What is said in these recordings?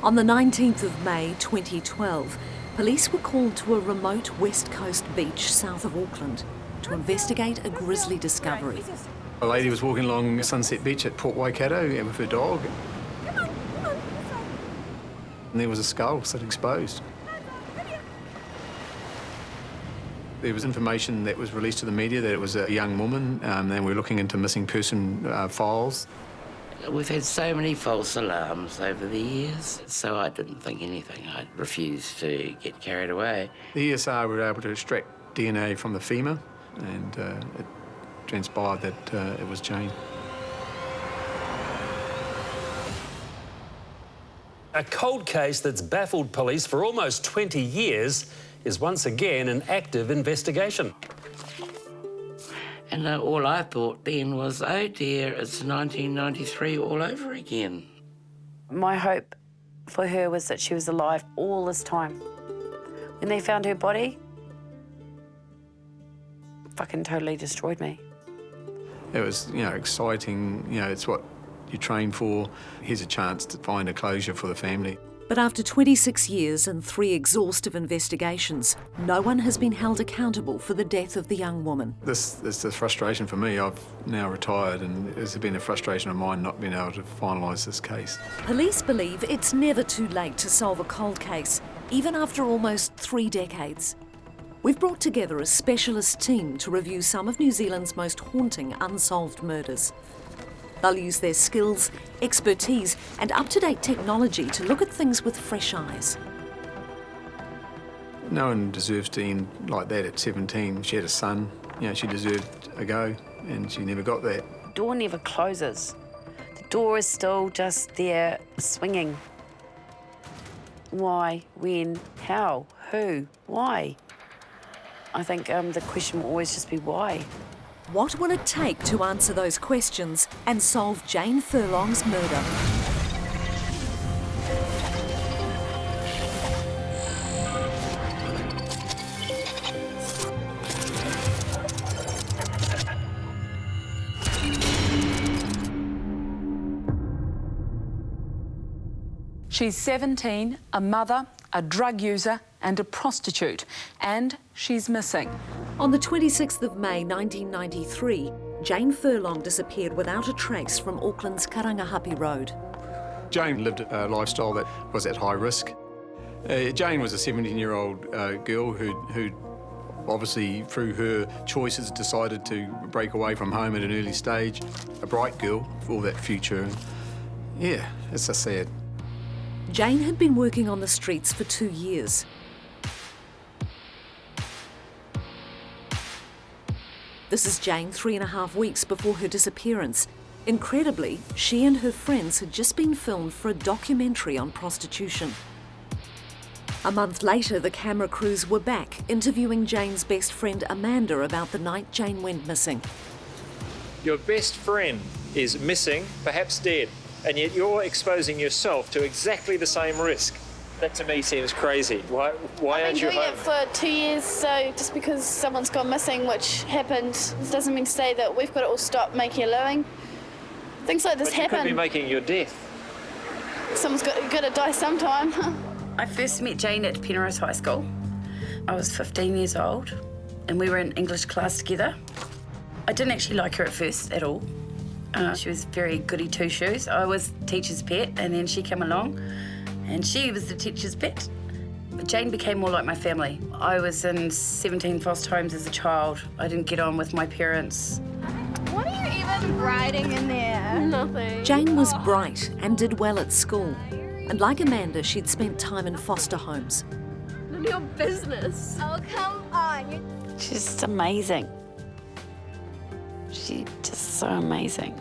On the 19th of May 2012, police were called to a remote west coast beach south of Auckland to investigate a grisly discovery. A lady was walking along Sunset Beach at Port Waikato with her dog. And there was a skull sort of exposed. There was information that was released to the media that it was a young woman, and we're looking into missing person files. We've had so many false alarms over the years, so I didn't think anything. I refused to get carried away. The ESR were able to extract DNA from the femur, and it transpired that it was Jane. A cold case that's baffled police for almost 20 years is once again an active investigation. And all I thought then was, oh dear, it's 1993 all over again. My hope for her was that she was alive all this time. When they found her body, fucking totally destroyed me. It was, exciting. It's what you train for. Here's a chance to find a closure for the family. But after 26 years and 3 exhaustive investigations, no one has been held accountable for the death of the young woman. This is the frustration for me. I've now retired, and it's been a frustration of mine not being able to finalise this case. Police believe it's never too late to solve a cold case, even after almost 3 decades. We've brought together a specialist team to review some of New Zealand's most haunting unsolved murders. They'll use their skills, expertise and up-to-date technology to look at things with fresh eyes. No one deserves to end like that at 17. She had a son, she deserved a go, and she never got that. The door never closes. The door is still just there, swinging. Why, when, how, who, why? I think the question will always just be why. What will it take to answer those questions and solve Jane Furlong's murder? She's 17, a mother, a drug user and a prostitute, and she's missing. On the 26th of May 1993, Jane Furlong disappeared without a trace from Auckland's Karangahape Road. Jane lived a lifestyle that was at high risk. Jane was a 17-year-old girl who obviously, through her choices, decided to break away from home at an early stage. A bright girl for all that future. Yeah, it's so sad. Jane had been working on the streets for 2 years. This is Jane 3.5 weeks before her disappearance. Incredibly, she and her friends had just been filmed for a documentary on prostitution. A month later, the camera crews were back, interviewing Jane's best friend Amanda about the night Jane went missing. Your best friend is missing, perhaps dead, and yet you're exposing yourself to exactly the same risk. That to me seems crazy. Why aren't you home? I've been doing it for 2 years, so just because someone's gone missing, which happened, doesn't mean to say that we've got to all stop making a living. Things like this happen. You could be making your death. Someone's got to die sometime. I first met Jane at Penrose High School. I was 15 years old, and we were in English class together. I didn't actually like her at first at all. She was very goody two-shoes. I was teacher's pet, and then she came along, and she was the teacher's pet. But Jane became more like my family. I was in 17 foster homes as a child. I didn't get on with my parents. What are you even writing in there? Nothing. Jane was bright and did well at school. And like Amanda, she'd spent time in foster homes. None of your business. Oh, come on. She's just amazing. She's just so amazing.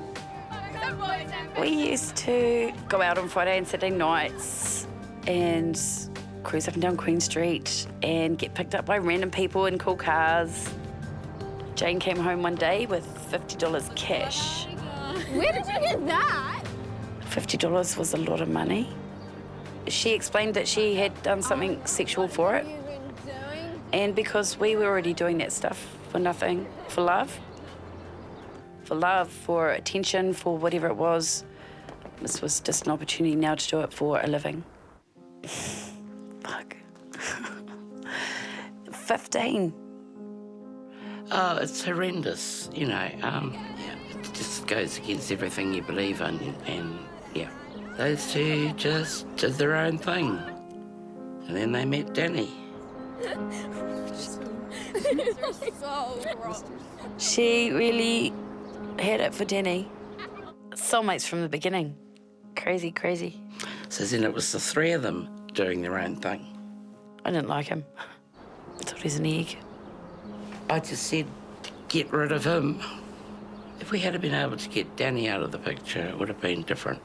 We used to go out on Friday and Saturday nights and cruise up and down Queen Street and get picked up by random people in cool cars. Jane came home one day with $50 cash. Where did you get that? $50 was a lot of money. She explained that she had done something sexual for it. And because we were already doing that stuff for nothing, for love, for attention, for whatever it was, this was just an opportunity now to do it for a living. Fuck. 15. Oh, it's horrendous, you know. It just goes against everything you believe in, and yeah. Those two just did their own thing. And then they met Danny. She really had it for Danny. Soulmates from the beginning. Crazy, crazy. So then it was the three of them doing their own thing. I didn't like him. I thought he was an egg. I just said, get rid of him. If we had been able to get Danny out of the picture, it would have been different.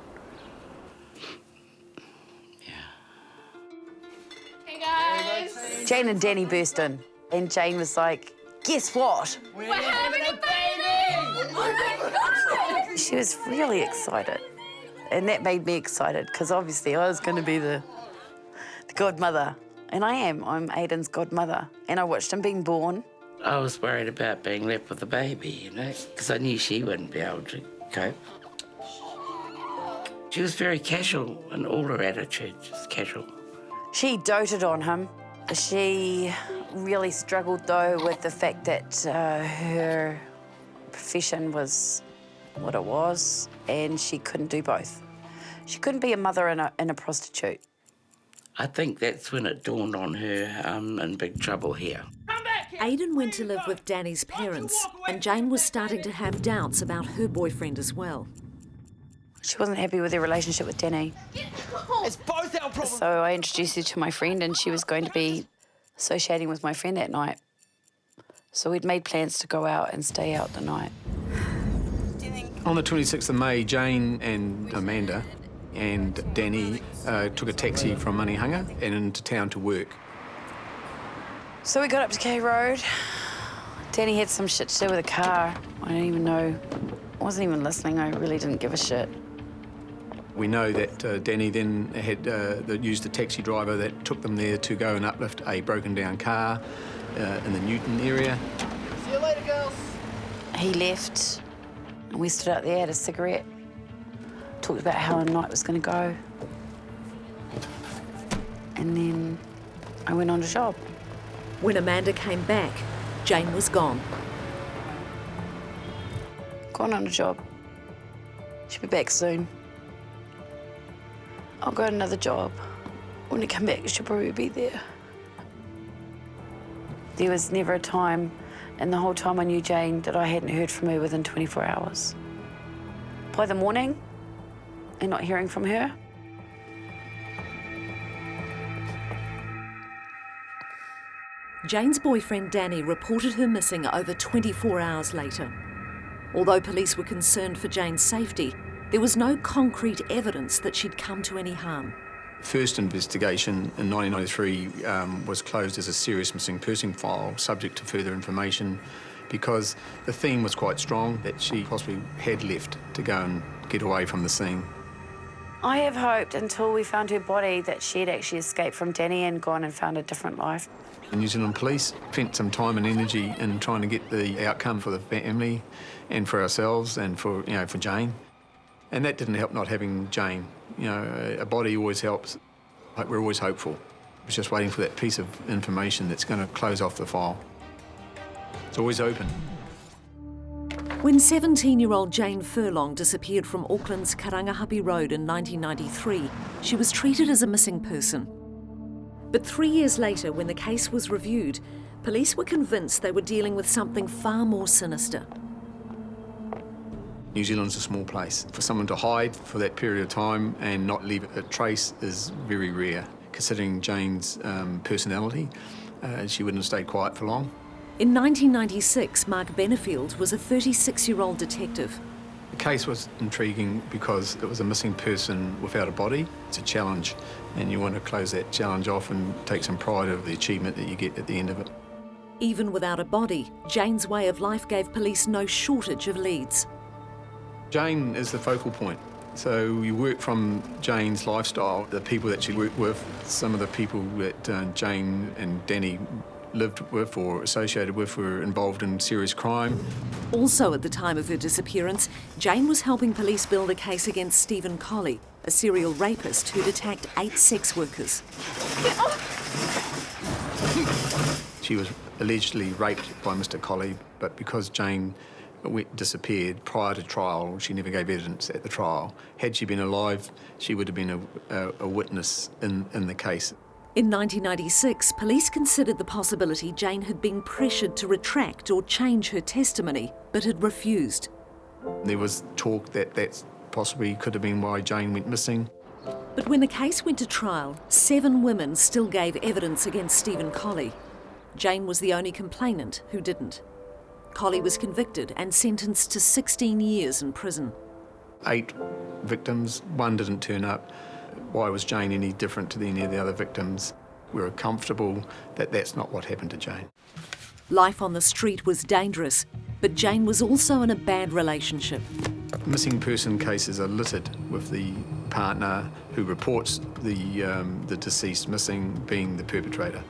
Jane and Danny burst in, and Jane was like, guess what? We're having a baby! Oh my God! She was really excited, and that made me excited, because obviously I was going to be the godmother. And I am. I'm Aiden's godmother, and I watched him being born. I was worried about being left with the baby, you know, because I knew she wouldn't be able to cope. She was very casual in all her attitude, just casual. She doted on him. She really struggled, though, with the fact that her profession was what it was, and she couldn't do both. She couldn't be a mother and a prostitute. I think that's when it dawned on her, I'm in big trouble here. Aiden went to live with Danny's parents, and Jane was starting to have doubts about her boyfriend as well. She wasn't happy with her relationship with Danny. It's both our problem. So I introduced her to my friend, and she was going to be associating with my friend that night. So we'd made plans to go out and stay out the night. On the 26th of May, Jane and Amanda and Danny took a taxi from Manihanga and into town to work. So we got up to K Road. Danny had some shit to do with a car. I don't even know. I wasn't even listening. I really didn't give a shit. We know that Danny then had used a taxi driver that took them there to go and uplift a broken down car in the Newton area. See you later, girls. He left, and we stood out there, had a cigarette, talked about how the night was going to go. And then I went on a job. When Amanda came back, Jane was gone. Gone on a job. She'll be back soon. I'll go on another job. When I come back, she'll probably be there. There was never a time in the whole time I knew Jane that I hadn't heard from her within 24 hours. By the morning, and not hearing from her. Jane's boyfriend Danny reported her missing over 24 hours later. Although police were concerned for Jane's safety, there was no concrete evidence that she'd come to any harm. First investigation in 1993 was closed as a serious missing person file, subject to further information, because the theme was quite strong that she possibly had left to go and get away from the scene. I have hoped until we found her body that she had actually escaped from Danny and gone and found a different life. The New Zealand Police spent some time and energy in trying to get the outcome for the family and for ourselves and for Jane. And that didn't help not having Jane. You know, a body always helps. Like, we're always hopeful. We're just waiting for that piece of information that's going to close off the file. It's always open. When 17-year-old Jane Furlong disappeared from Auckland's Karangahape Road in 1993, she was treated as a missing person. But 3 years later, when the case was reviewed, police were convinced they were dealing with something far more sinister. New Zealand's a small place. For someone to hide for that period of time and not leave a trace is very rare. Considering Jane's personality, she wouldn't have stayed quiet for long. In 1996, Mark Benefield was a 36-year-old detective. The case was intriguing because it was a missing person without a body. It's a challenge, and you want to close that challenge off and take some pride of the achievement that you get at the end of it. Even without a body, Jane's way of life gave police no shortage of leads. Jane is the focal point. So you work from Jane's lifestyle, the people that she worked with, some of the people that Jane and Danny lived with or associated with were involved in serious crime. Also at the time of her disappearance, Jane was helping police build a case against Stephen Colley, a serial rapist who'd attacked 8 sex workers. She was allegedly raped by Mr. Colley, but because Jane disappeared prior to trial, she never gave evidence at the trial. Had she been alive, she would have been a witness in the case. In 1996, police considered the possibility Jane had been pressured to retract or change her testimony, but had refused. There was talk that possibly could have been why Jane went missing. But when the case went to trial, 7 women still gave evidence against Stephen Colley. Jane was the only complainant who didn't. Colley was convicted and sentenced to 16 years in prison. 8 victims, 1 didn't turn up. Why was Jane any different to any of the other victims? We were comfortable that that's not what happened to Jane. Life on the street was dangerous, but Jane was also in a bad relationship. Missing person cases are littered with the partner who reports the deceased missing being the perpetrator.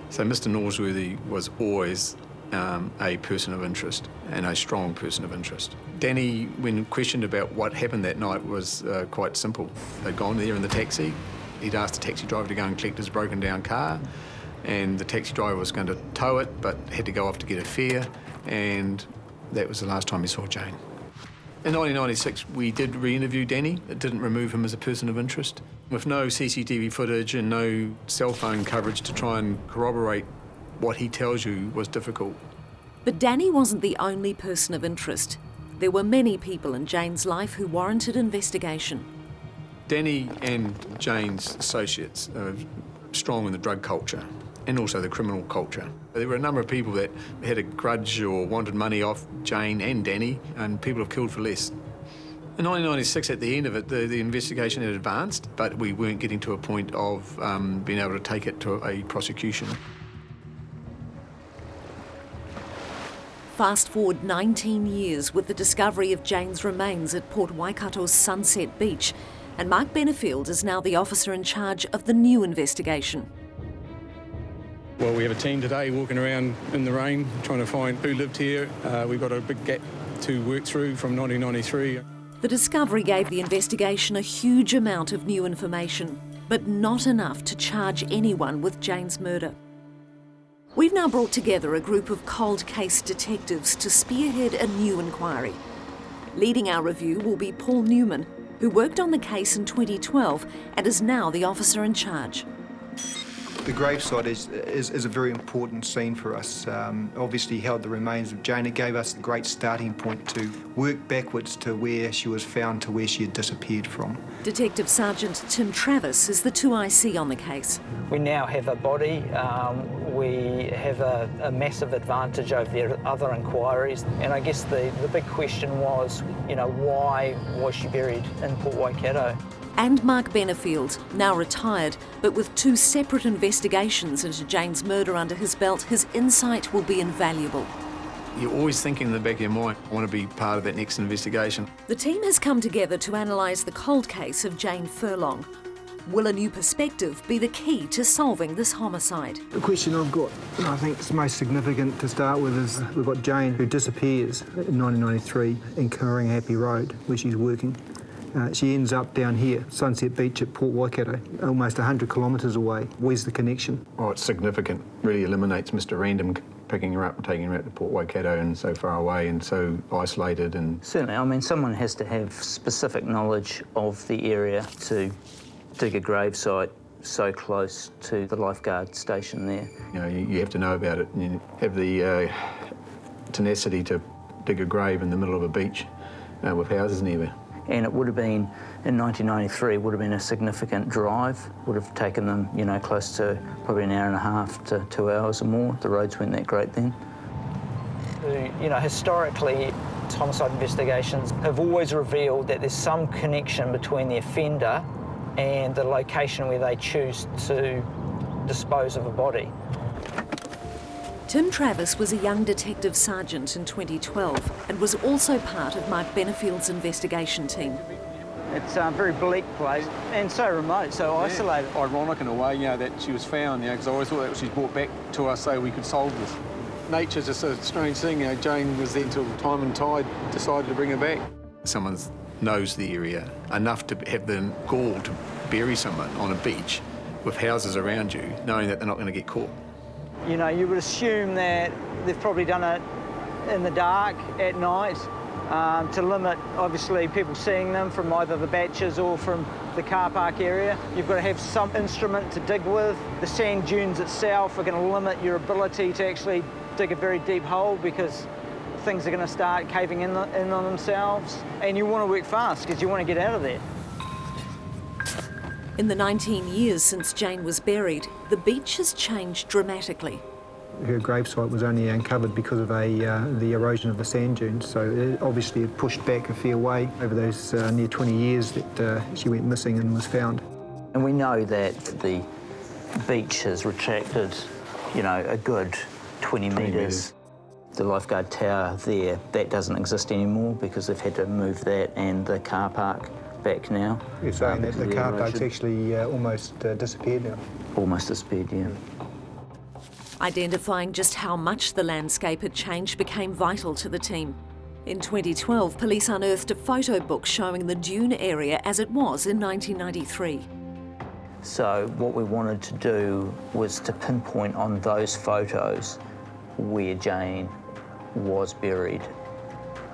So Mr. Norsworthy was always a person of interest, and a strong person of interest. Danny, when questioned about what happened that night, was quite simple. They'd gone there in the taxi. He'd asked the taxi driver to go and collect his broken down car, and the taxi driver was going to tow it, but had to go off to get a fare, and that was the last time he saw Jane. In 1996, we did re-interview Danny. It didn't remove him as a person of interest. With no CCTV footage and no cell phone coverage to try and corroborate what he tells you was difficult. But Danny wasn't the only person of interest. There were many people in Jane's life who warranted investigation. Danny and Jane's associates are strong in the drug culture and also the criminal culture. There were a number of people that had a grudge or wanted money off Jane and Danny, and people have killed for less. In 1996, at the end of it, the investigation had advanced, but we weren't getting to a point of being able to take it to a prosecution. Fast forward 19 years with the discovery of Jane's remains at Port Waikato's Sunset Beach, and Mark Benefield is now the officer in charge of the new investigation. Well, we have a team today walking around in the rain trying to find who lived here. We've got a big gap to work through from 1993. The discovery gave the investigation a huge amount of new information, but not enough to charge anyone with Jane's murder. We've now brought together a group of cold case detectives to spearhead a new inquiry. Leading our review will be Paul Newman, who worked on the case in 2012 and is now the officer in charge. The gravesite is a very important scene for us. Obviously held the remains of Jane. It gave us a great starting point to work backwards to where she was found to where she had disappeared from. Detective Sergeant Tim Travis is the 2IC on the case. We now have a body. We have a massive advantage over the other inquiries. And I guess the big question was, why was she buried in Port Waikato? And Mark Benefield, now retired, but with 2 separate investigations into Jane's murder under his belt, his insight will be invaluable. You're always thinking in the back of your mind, I want to be part of that next investigation. The team has come together to analyse the cold case of Jane Furlong. Will a new perspective be the key to solving this homicide? The question I've got, and I think it's most significant to start with, is we've got Jane who disappears in 1993 in Karangahape Road, where she's working. She ends up down here, Sunset Beach at Port Waikato, almost 100 kilometres away. Where's the connection? Oh, it's significant. Really eliminates Mr. Random picking her up and taking her out to Port Waikato and so far away and so isolated. And certainly, someone has to have specific knowledge of the area to dig a gravesite so close to the lifeguard station there. You have to know about it, and you have the tenacity to dig a grave in the middle of a beach with houses nearby. And it would have been, in 1993, would have been a significant drive. Would have taken them, close to probably an hour and a half to 2 hours or more. The roads weren't that great then. Historically, homicide investigations have always revealed that there's some connection between the offender and the location where they choose to dispose of a body. Tim Travis was a young detective sergeant in 2012 and was also part of Mark Benefield's investigation team. It's a very bleak place and so remote, so isolated. Ironic in a way, that she was found, because I always thought that she's brought back to us so we could solve this. Nature's just a strange thing. Jane was there until time and tide decided to bring her back. Someone knows the area enough to have the gall to bury someone on a beach with houses around you, knowing that they're not going to get caught. You would assume that they've probably done it in the dark at night to limit, obviously, people seeing them from either the batches or from the car park area. You've got to have some instrument to dig with. The sand dunes itself are going to limit your ability to actually dig a very deep hole because things are going to start caving in on themselves. And you want to work fast because you want to get out of there. In the 19 years since Jane was buried, the beach has changed dramatically. Her gravesite was only uncovered because of the erosion of the sand dunes, so it obviously it pushed back a fair way over those near 20 years that she went missing and was found. And we know that the beach has retracted, a good 20 metres. The lifeguard tower there, that doesn't exist anymore because they've had to move that and the car park back now. You're saying that the car park's actually almost disappeared now? Almost disappeared, yeah. Identifying just how much the landscape had changed became vital to the team. In 2012, police unearthed a photo book showing the dune area as it was in 1993. So what we wanted to do was to pinpoint on those photos where Jane was buried.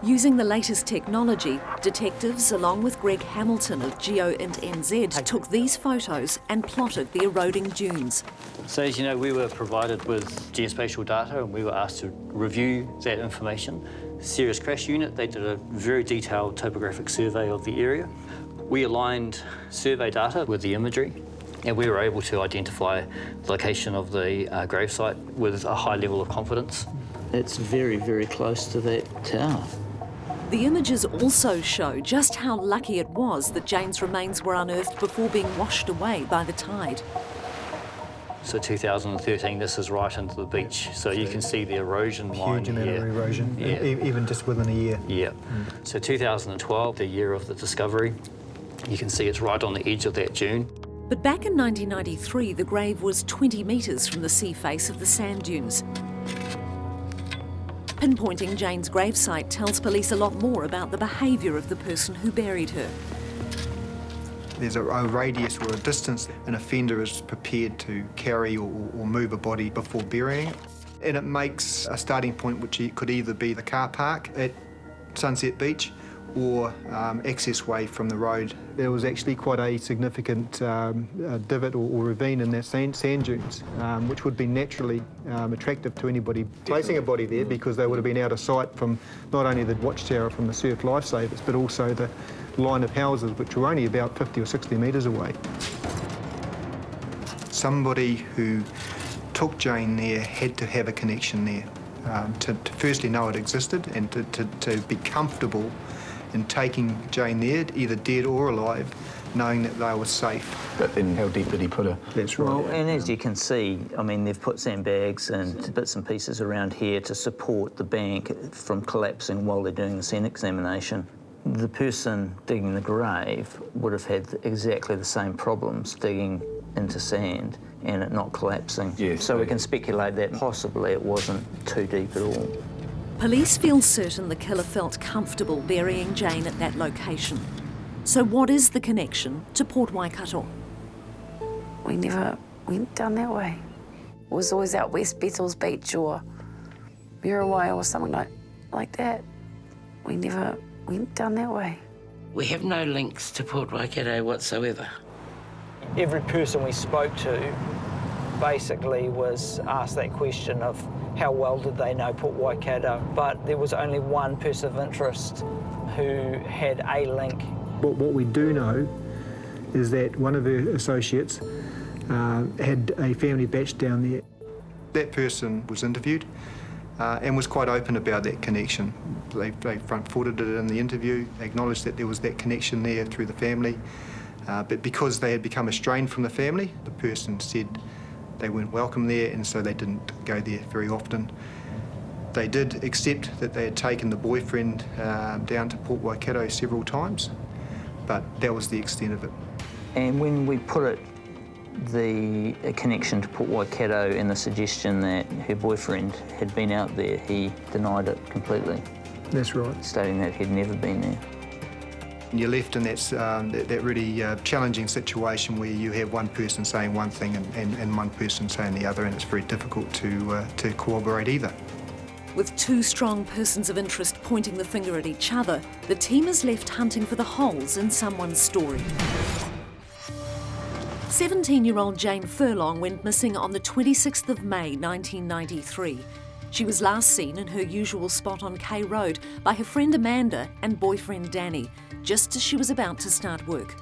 Using the latest technology, detectives, along with Greg Hamilton of GeoNZ, took these photos and plotted the eroding dunes. So as you know, we were provided with GeoSpatial data and we were asked to review that information. Serious Crash Unit, they did a very detailed topographic survey of the area. We aligned survey data with the imagery and we were able to identify the location of the gravesite with a high level of confidence. It's very, very close to that tower. The images also show just how lucky it was that Jane's remains were unearthed before being washed away by the tide. So 2013, this is right into the beach. So you can see the erosion line Huge amount here. of erosion, Yeah. even just within a year. Yeah. So 2012, the year of the discovery, you can see it's right on the edge of that dune. But back in 1993, the grave was 20 metres from the sea face of the sand dunes. Pinpointing Jane's gravesite tells police a lot more about the behaviour of the person who buried her. There's a radius or a distance an offender is prepared to carry or move a body before burying it. And it makes a starting point which could either be the car park at Sunset Beach or access way from the road. There was actually quite a significant divot or ravine in that sand dunes, which would be naturally attractive to anybody placing a body there because they would have been out of sight from not only the watchtower from the surf lifesavers, but also the line of houses, which were only about 50 or 60 metres away. Somebody who took Jane there had to have a connection there, to firstly know it existed and to be comfortable in taking Jane there, either dead or alive, knowing that they were safe. But then how deep did he put her? That's right. Well, and as you can see, I mean, they've put sandbags and bits and pieces around here to support the bank from collapsing while they're doing the scene examination. The person digging the grave would have had exactly the same problems digging into sand and it not collapsing. Yes, so we can speculate that possibly it wasn't too deep at all. Police feel certain the killer felt comfortable burying Jane at that location. So what is the connection to Port Waikato? We never went down that way. It was always out west, Bethel's Beach or Murawai or something like that. We never went down that way. We have no links to Port Waikato whatsoever. Every person we spoke to basically was asked that question of how well did they know Port Waikato, but there was only one person of interest who had a link. What we do know is that one of her associates had a family batch down there. That person was interviewed and was quite open about that connection. They front-footed it in the interview, acknowledged that there was that connection there through the family, but because they had become estranged from the family, the person said they weren't welcome there and so they didn't go there very often. They did accept that they had taken the boyfriend down to Port Waikato several times, but that was the extent of it. And when we put it, the connection to Port Waikato and the suggestion that her boyfriend had been out there, he denied it completely. That's right. Stating that he'd never been there. You're left in that really challenging situation where you have one person saying one thing and one person saying the other, and it's very difficult to corroborate either. With two strong persons of interest pointing the finger at each other, the team is left hunting for the holes in someone's story. 17-year-old Jane Furlong went missing on the 26th of May 1993. She was last seen in her usual spot on K Road by her friend Amanda and boyfriend Danny, just as she was about to start work.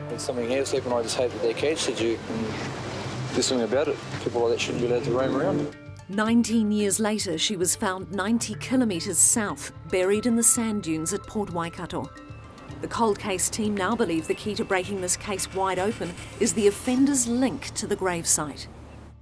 When something else happened, I just hate that they're captured you and do something about it. People like that shouldn't be allowed to roam around. 19 years later, she was found 90 kilometres south, buried in the sand dunes at Port Waikato. The cold case team now believe the key to breaking this case wide open is the offender's link to the gravesite.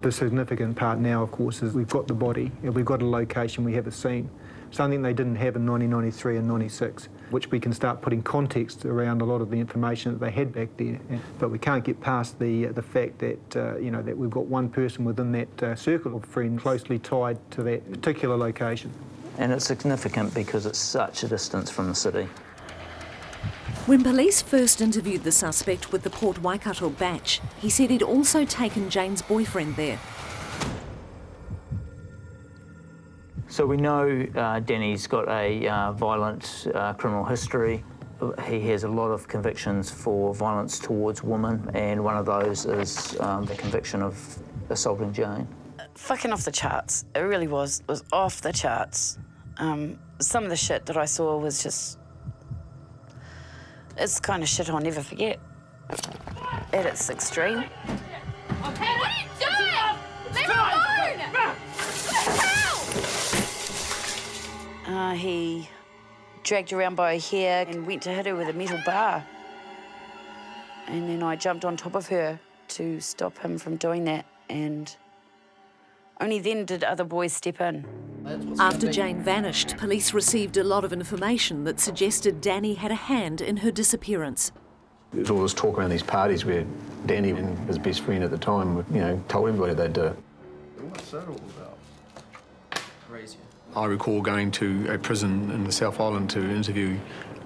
The significant part now, of course, is we've got the body and we've got a location we have a scene. Something they didn't have in 1993 and 96, which we can start putting context around a lot of the information that they had back there. But we can't get past the fact that that we've got one person within that circle of friends closely tied to that particular location. And it's significant because it's such a distance from the city. When police first interviewed the suspect with the Port Waikato batch, he said he'd also taken Jane's boyfriend there. So we know Danny's got a violent criminal history. He has a lot of convictions for violence towards women, and one of those is the conviction of assaulting Jane. Fucking off the charts. It really was. It was off the charts. Some of the shit that I saw was just... It's the kind of shit I'll never forget. At its extreme. Okay, what are you doing? Leave me alone! He dragged her around by her hair and went to hit her with a metal bar. And then I jumped on top of her to stop him from doing that, and only then did other boys step in. After Jane vanished, police received a lot of information that suggested Danny had a hand in her disappearance. There's all this talk around these parties where Danny and his best friend at the time, told everybody they'd do it. What's that all about? Crazy. I recall going to a prison in the South Island to interview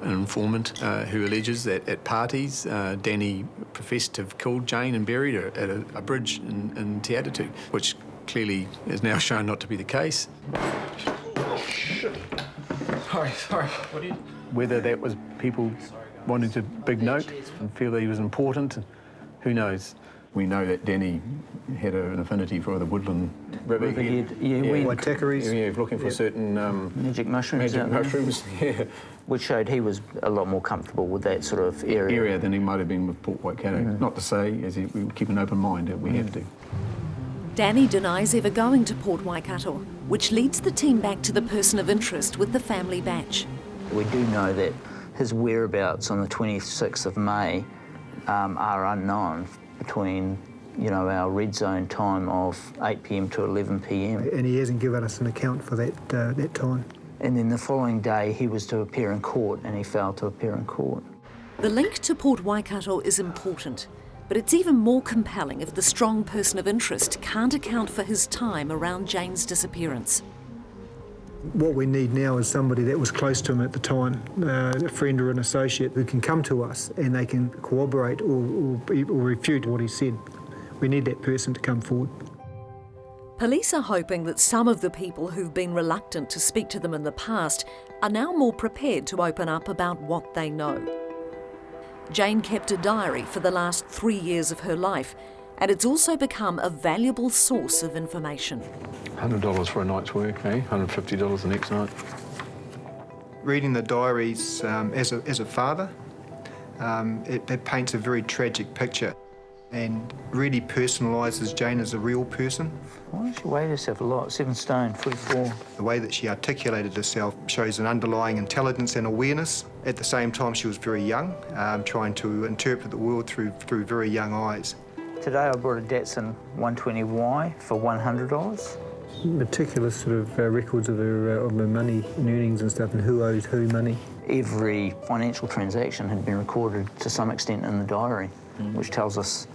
an informant who alleges that at parties, Danny professed to have killed Jane and buried her at a bridge in Te Atatu, which clearly is now shown not to be the case. Oh, shit. Sorry. What do you... Whether that was people wanting to big note and feel that he was important, who knows? We know that Danny had an affinity for the woodland riverhead. Waitakaris. Yeah, looking for certain... magic mushrooms. Yeah. Which showed he was a lot more comfortable with that sort of area. Than he might have been with Port Waikato. Not to say, we keep an open mind, we have to. Danny denies ever going to Port Waikato, which leads the team back to the person of interest with the family batch. We do know that his whereabouts on the 26th of May are unknown between, our red zone time of 8 p.m. to 11 p.m. And he hasn't given us an account for that time. And then the following day he was to appear in court and he failed to appear in court. The link to Port Waikato is important, but it's even more compelling if the strong person of interest can't account for his time around Jane's disappearance. What we need now is somebody that was close to him at the time, a friend or an associate who can come to us and they can corroborate or refute what he said. We need that person to come forward. Police are hoping that some of the people who've been reluctant to speak to them in the past are now more prepared to open up about what they know. Jane kept a diary for the last 3 years of her life, and it's also become a valuable source of information. $100 for a night's work, $150 the next night. Reading the diaries as a father, it paints a very tragic picture and really personalises Jane as a real person. Why does she weigh herself a lot? 7 stone, 44. The way that she articulated herself shows an underlying intelligence and awareness. At the same time, she was very young, trying to interpret the world through very young eyes. Today I brought a Datsun 120Y for $100. Meticulous sort of records of her money and earnings and stuff, and who owes who money. Every financial transaction had been recorded to some extent in the diary, which tells us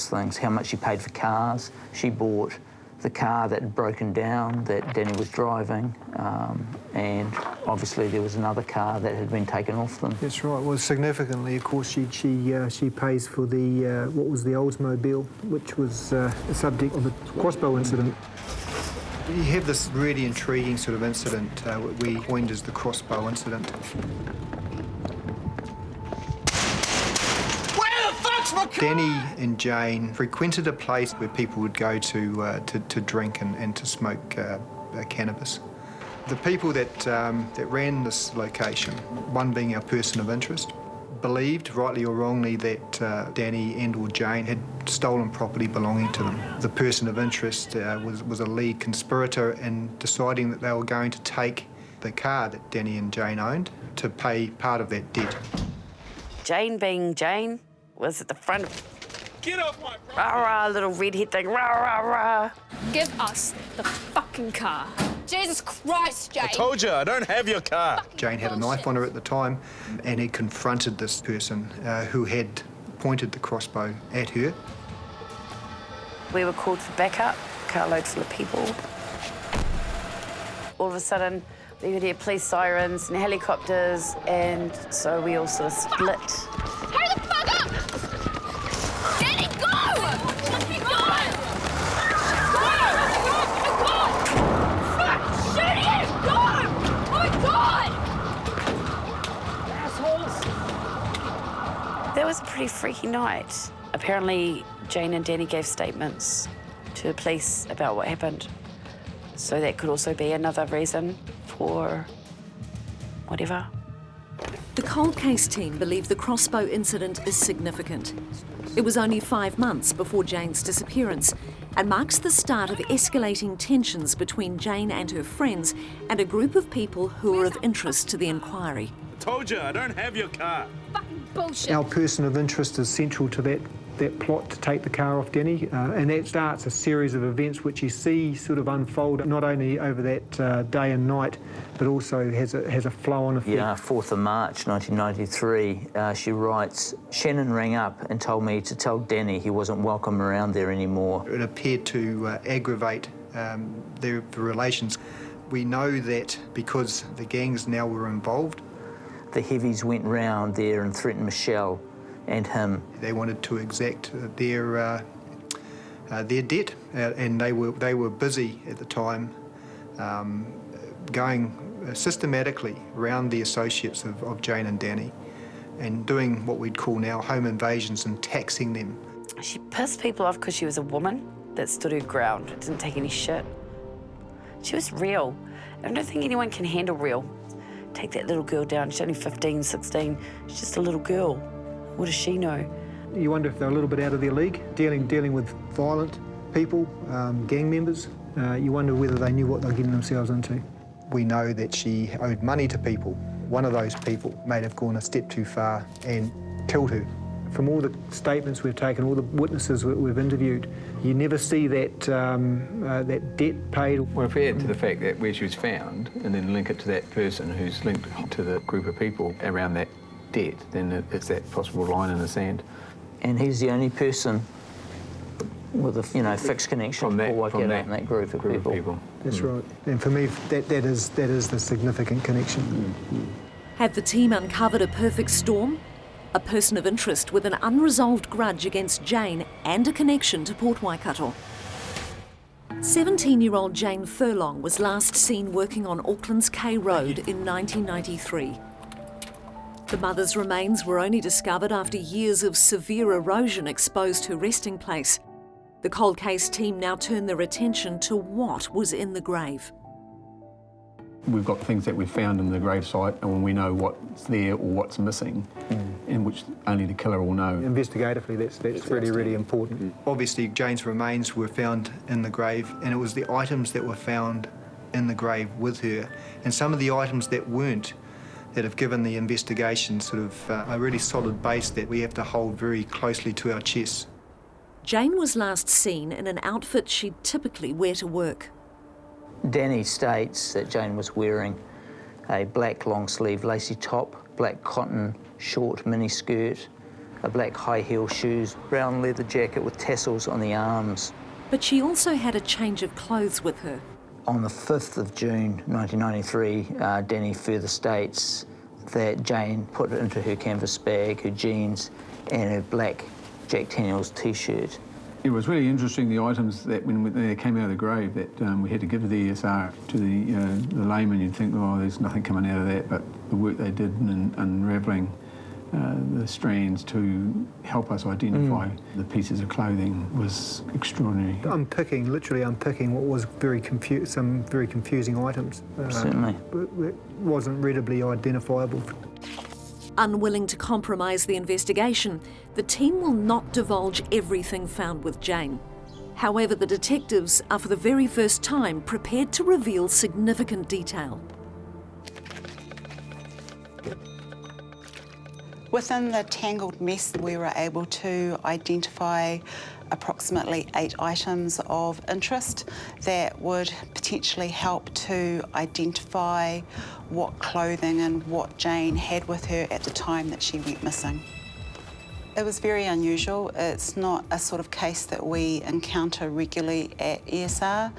things. How much she paid for cars. She bought the car that had broken down that Danny was driving, and obviously there was another car that had been taken off them. That's right. Well, significantly, of course, she pays for the what was the Oldsmobile, which was the subject of the Crossbow incident. You have this really intriguing sort of incident we coined as the Crossbow incident. Danny and Jane frequented a place where people would go to drink and to smoke cannabis. The people that ran this location, one being our person of interest, believed, rightly or wrongly, that Danny and or Jane had stolen property belonging to them. The person of interest was a lead conspirator in deciding that they were going to take the car that Danny and Jane owned to pay part of that debt. Jane, being Jane, was at the front of... Get off my property! Rah, little redhead thing, rah. Give us the fucking car. Jesus Christ, Jane! I told you, I don't have your car. Jane had a knife on her at the time and had confronted this person who had pointed the crossbow at her. We were called for backup, carload full of people. All of a sudden, we could hear police sirens and helicopters, and so we all sort of split. Hurry the fuck up! Danny, go! Let me go! Shoot him! Go! Oh my God! Assholes! That was a pretty freaky night. Apparently, Jane and Danny gave statements to the police about what happened. So that could also be another reason for whatever. The cold case team believe the Crossbow incident is significant. It was only 5 months before Jane's disappearance and marks the start of escalating tensions between Jane and her friends and a group of people who are of interest to the inquiry. I told you, I don't have your car. Fucking bullshit. Our person of interest is central to that plot to take the car off Danny, and that starts a series of events which you see sort of unfold not only over that day and night, but also has a flow-on effect. Yeah, 4th of March 1993, she writes, Shannon rang up and told me to tell Danny he wasn't welcome around there anymore. It appeared to aggravate their relations. We know that because the gangs now were involved. The heavies went round there and threatened Michelle and him. They wanted to exact their debt, and they were busy at the time going systematically around the associates of Jane and Danny and doing what we'd call now home invasions and taxing them. She pissed people off because she was a woman that stood her ground, didn't take any shit. She was real. I don't think anyone can handle real. Take that little girl down, she's only 15, 16, she's just a little girl. What does she know? You wonder if they're a little bit out of their league, dealing with violent people, gang members. You wonder whether they knew what they're getting themselves into. We know that she owed money to people. One of those people may have gone a step too far and killed her. From all the statements we've taken, all the witnesses we've interviewed, you never see that that debt paid. Well, if we add to the fact that where she was found and then link it to that person who's linked to the group of people around that debt, then it's that possible line in the sand. And he's the only person with a fixed connection to Port Waikato and that group of people. That's right. And for me, that is the significant connection. Have the team uncovered a perfect storm? A person of interest with an unresolved grudge against Jane and a connection to Port Waikato. 17-year-old Jane Furlong was last seen working on Auckland's K Road in 1993. The mother's remains were only discovered after years of severe erosion exposed her resting place. The cold case team now turn their attention to what was in the grave. We've got things that we've found in the gravesite, and when we know what's there or what's missing, and which only the killer will know. Investigatively, that's really, really important. Obviously, Jane's remains were found in the grave, and it was the items that were found in the grave with her, and some of the items that weren't, that have given the investigation sort of a really solid base that we have to hold very closely to our chests. Jane was last seen in an outfit she'd typically wear to work. Danny states that Jane was wearing a black long sleeve lacy top, black cotton short mini skirt, a black high heel shoes, brown leather jacket with tassels on the arms. But she also had a change of clothes with her. On the 5th of June 1993, Danny further states that Jane put it into her canvas bag, her jeans, and her black Jack Daniels t-shirt. It was really interesting, the items that when they came out of the grave that we had to give to the ESR. To the layman, you'd think, oh, there's nothing coming out of that, but the work they did in unravelling the strands to help us identify the pieces of clothing was extraordinary. Literally unpicking what was some very confusing items. Certainly. It wasn't readily identifiable. Unwilling to compromise the investigation, the team will not divulge everything found with Jane. However, the detectives are for the very first time prepared to reveal significant detail. Within the tangled mess, we were able to identify approximately 8 items of interest that would potentially help to identify what clothing and what Jane had with her at the time that she went missing. It was very unusual. It's not a sort of case that we encounter regularly at ESR.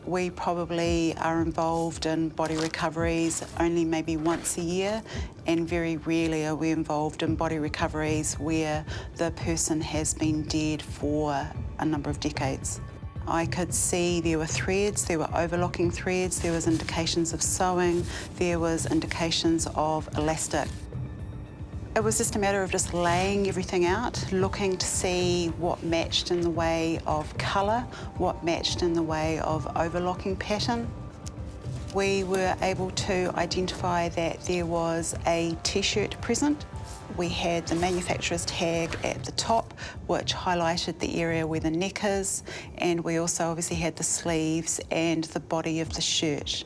We probably are involved in body recoveries only maybe once a year, and very rarely are we involved in body recoveries where the person has been dead for a number of decades. I could see there were threads, there were overlocking threads, there was indications of sewing, there was indications of elastic. It was just a matter of just laying everything out, looking to see what matched in the way of colour, what matched in the way of overlocking pattern. We were able to identify that there was a t-shirt present. We had the manufacturer's tag at the top, which highlighted the area where the neck is, and we also obviously had the sleeves and the body of the shirt.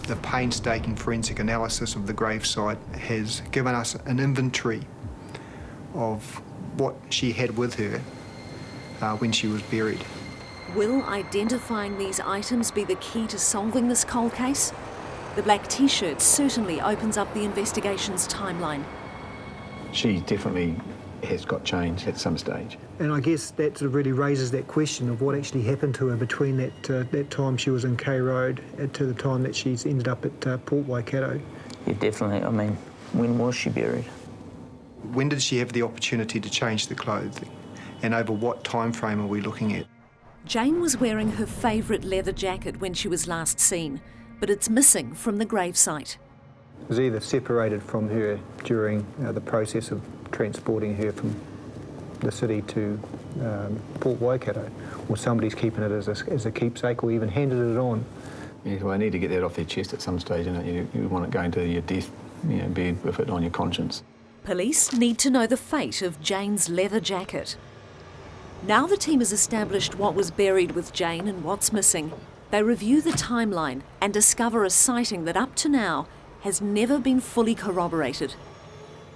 The painstaking forensic analysis of the gravesite has given us an inventory of what she had with her when she was buried. Will identifying these items be the key to solving this cold case? The black t-shirt certainly opens up the investigation's timeline. She definitely has got changed at some stage. And I guess that sort of really raises that question of what actually happened to her between that time she was in K Road to the time that she's ended up at Port Waikato. Yeah, definitely. I mean, when was she buried? When did she have the opportunity to change the clothing? And over what time frame are we looking at? Jane was wearing her favourite leather jacket when she was last seen, but it's missing from the gravesite. It was either separated from her during the process of transporting her from the city to Port Waikato, or somebody's keeping it as a keepsake, or even handed it on. Yeah, well, I need to get that off their chest at some stage, and you want it going to your death bed with it on your conscience. Police need to know the fate of Jane's leather jacket. Now the team has established what was buried with Jane and what's missing, they review the timeline and discover a sighting that up to now has never been fully corroborated.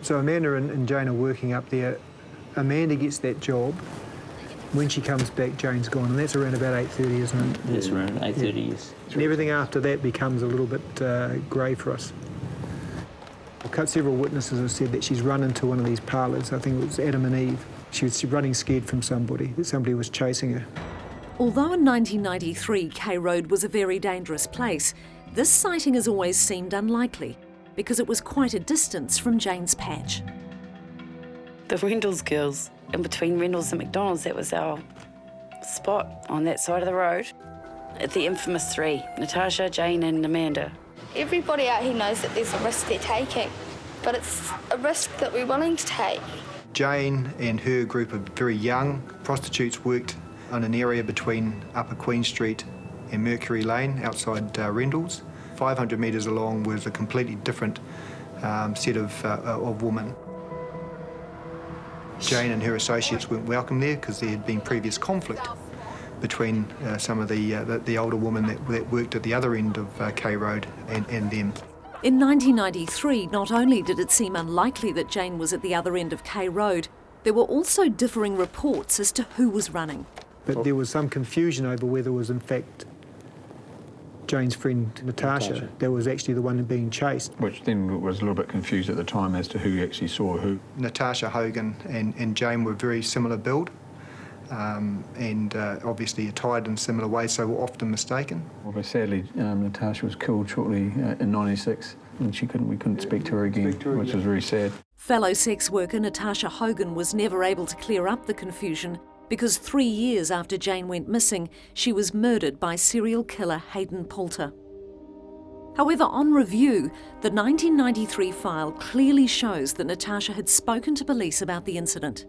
So Amanda and Jane are working up there. Amanda gets that job. When she comes back, Jane's gone, and that's around about 8:30, isn't it? It's around 8:30, yes. And everything after that becomes a little bit grey for us. Several witnesses have said that she's run into one of these parlours. I think it was Adam and Eve. She was running scared from somebody, that somebody was chasing her. Although in 1993 K Road was a very dangerous place, this sighting has always seemed unlikely because it was quite a distance from Jane's patch. The Rendles girls, in between Rendles and McDonald's, that was our spot on that side of the road. The infamous three, Natasha, Jane and Amanda. Everybody out here knows that there's a risk they're taking, but it's a risk that we're willing to take. Jane and her group of very young prostitutes worked on an area between Upper Queen Street and Mercury Lane outside Rendles. 500 metres along was a completely different set of women. Jane and her associates weren't welcome there because there had been previous conflict between some of the older women that worked at the other end of K Road and them. In 1993, not only did it seem unlikely that Jane was at the other end of K Road, there were also differing reports as to who was running. But there was some confusion over whether it was in fact Jane's friend Natasha that was actually the one being chased. Which then was a little bit confused at the time as to who actually saw who. Natasha Hogan and Jane were very similar build. And obviously attired in similar ways, so were often mistaken. Well, but sadly, Natasha was killed shortly in '96, and we couldn't speak to her again, which was very sad. Fellow sex worker Natasha Hogan was never able to clear up the confusion because 3 years after Jane went missing, she was murdered by serial killer Hayden Poulter. However, on review, the 1993 file clearly shows that Natasha had spoken to police about the incident.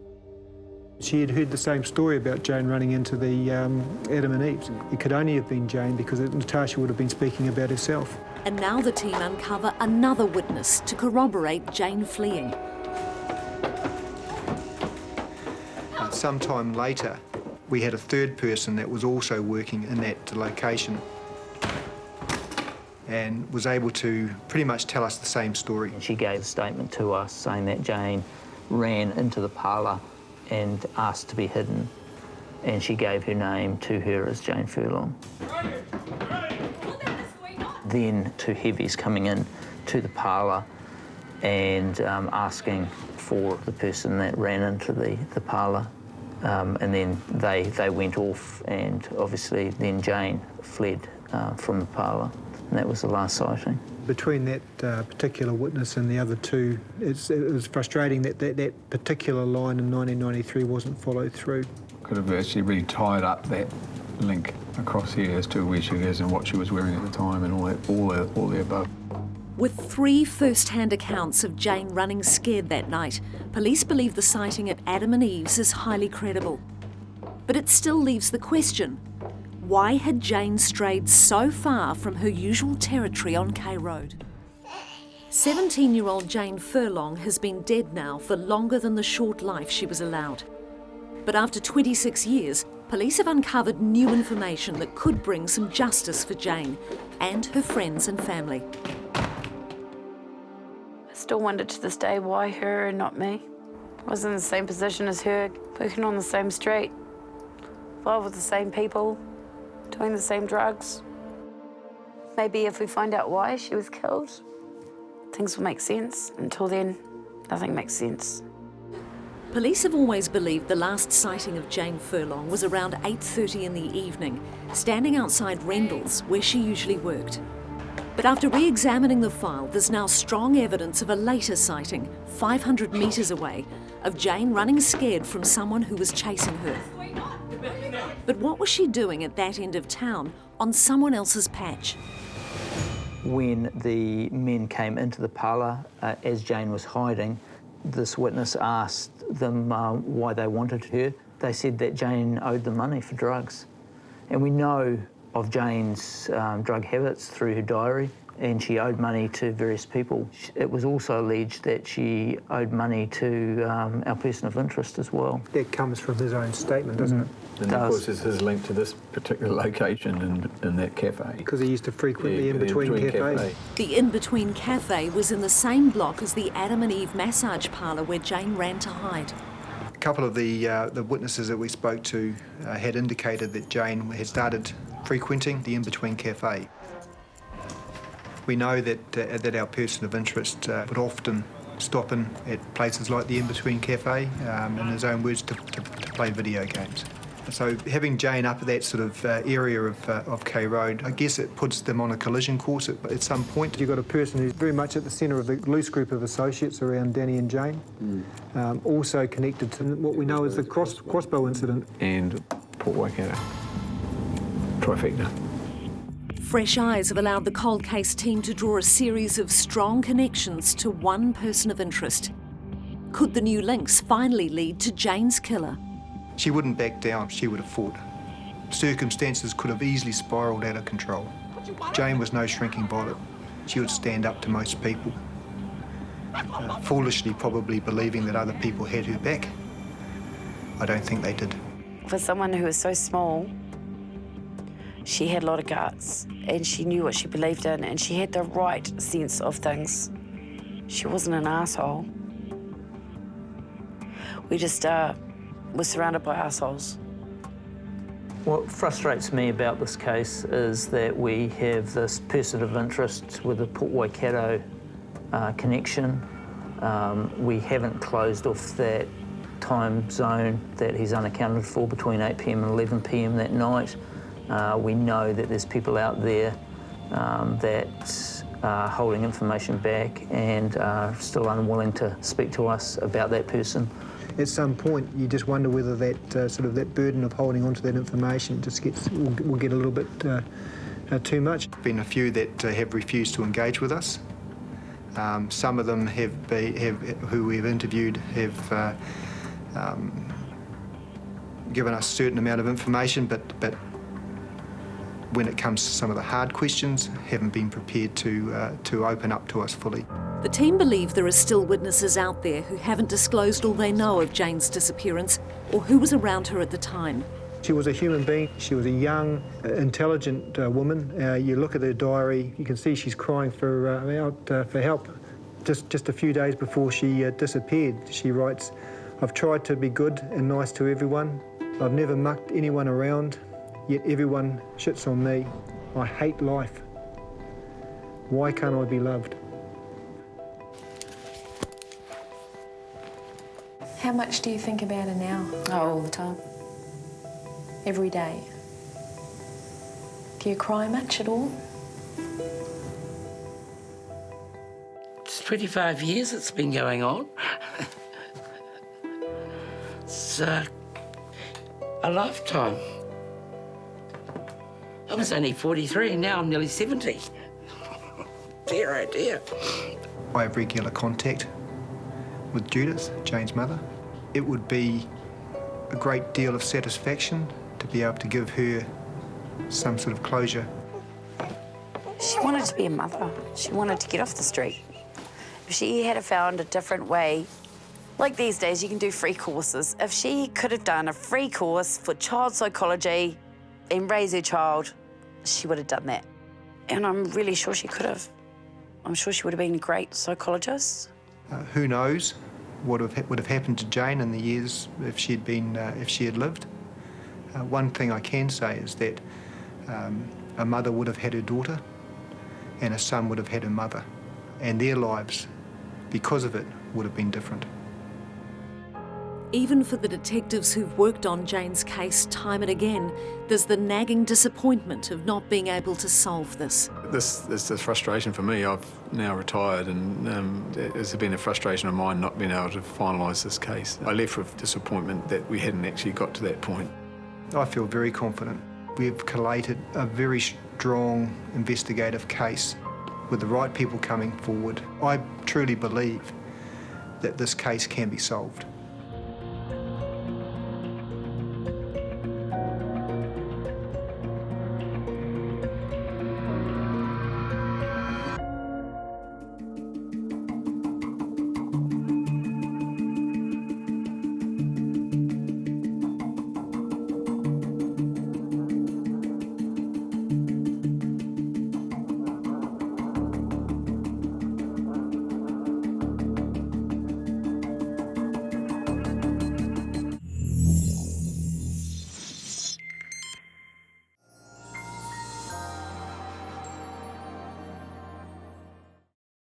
She had heard the same story about Jane running into the Adam and Eve's. It could only have been Jane because Natasha would have been speaking about herself. And now the team uncover another witness to corroborate Jane fleeing. Sometime later, we had a third person that was also working in that location and was able to pretty much tell us the same story. She gave a statement to us saying that Jane ran into the parlour and asked to be hidden, and she gave her name to her as Jane Furlong. Then two heavies coming in to the parlour and asking for the person that ran into the parlour, and then they went off, and obviously then Jane fled from the parlour, and that was the last sighting. Between that particular witness and the other two, it was frustrating that that particular line in 1993 wasn't followed through. Could have actually really tied up that link across here as to where she is and what she was wearing at the time and all the above. With 3 first-hand accounts of Jane running scared that night, police believe the sighting at Adam and Eve's is highly credible. But it still leaves the question: why had Jane strayed so far from her usual territory on K Road? 17-year-old Jane Furlong has been dead now for longer than the short life she was allowed. But after 26 years, police have uncovered new information that could bring some justice for Jane and her friends and family. I still wonder to this day why her and not me. I was in the same position as her, working on the same street, involved with the same people, doing the same drugs. Maybe if we find out why she was killed, things will make sense. Until then, nothing makes sense. Police have always believed the last sighting of Jane Furlong was around 8:30 in the evening, standing outside Rendell's, where she usually worked. But after re-examining the file, there's now strong evidence of a later sighting, 500 metres away, of Jane running scared from someone who was chasing her. But what was she doing at that end of town, on someone else's patch? When the men came into the parlour, as Jane was hiding, this witness asked them why they wanted her. They said that Jane owed them money for drugs. And we know of Jane's drug habits through her diary, and she owed money to various people. It was also alleged that she owed money to our person of interest as well. That comes from his own statement, doesn't it? And of course it's his link to this particular location in that cafe. Because he used to frequent the In-Between Cafe. The In-Between Cafe was in the same block as the Adam and Eve massage parlour where Jane ran to hide. A couple of the witnesses that we spoke to had indicated that Jane had started frequenting the In-Between Cafe. We know that our person of interest would often stop in at places like the In-Between Cafe, in his own words, to play video games. So having Jane up at that sort of area of K Road, I guess it puts them on a collision course at some point. You've got a person who's very much at the centre of the loose group of associates around Danny and Jane, also connected to what we know as the Crossbow incident. And Port Waikato. Trifecta. Fresh eyes have allowed the cold case team to draw a series of strong connections to one person of interest. Could the new links finally lead to Jane's killer? She wouldn't back down, she would have fought. Circumstances could have easily spiralled out of control. Jane was no shrinking violet. She would stand up to most people. Foolishly probably believing that other people had her back. I don't think they did. For someone who was so small, she had a lot of guts, and she knew what she believed in, and she had the right sense of things. She wasn't an asshole. We just were surrounded by assholes. What frustrates me about this case is that we have this person of interest with a Port Waikato connection. We haven't closed off that time zone that he's unaccounted for between 8 p.m. and 11 p.m. that night. We know that there's people out there that are holding information back and are still unwilling to speak to us about that person. At some point, you just wonder whether that that burden of holding on to that information just will get a little bit too much. Been a few that have refused to engage with us. Some of them who we've interviewed have given us a certain amount of information, but when it comes to some of the hard questions, haven't been prepared to open up to us fully. The team believe there are still witnesses out there who haven't disclosed all they know of Jane's disappearance or who was around her at the time. She was a human being. She was a young, intelligent woman. You look at her diary, you can see she's crying for help. Just a few days before she disappeared, she writes, "I've tried to be good and nice to everyone. I've never mucked anyone around, yet everyone shits on me. I hate life. Why can't I be loved?" How much do you think about her now? Oh, all the time. Every day? Do you cry much at all? It's 25 years it's been going on. It's a lifetime. I was only 43 and now I'm nearly 70. Dear, oh dear. I have regular contact with Judith, Jane's mother. It would be a great deal of satisfaction to be able to give her some sort of closure. She wanted to be a mother. She wanted to get off the street. If she had found a different way, like these days you can do free courses, if she could have done a free course for child psychology and raise her child, she would have done that. And I'm really sure she could have. I'm sure she would have been a great psychologist. Who knows what would have happened to Jane in the years if she had lived. One thing I can say is that a mother would have had her daughter and a son would have had her mother, and their lives, because of it, would have been different. Even for the detectives who've worked on Jane's case time and again, there's the nagging disappointment of not being able to solve this. This is the frustration for me. I've now retired, and it's been a frustration of mine not being able to finalise this case. I left with disappointment that we hadn't actually got to that point. I feel very confident. We've collated a very strong investigative case with the right people coming forward. I truly believe that this case can be solved.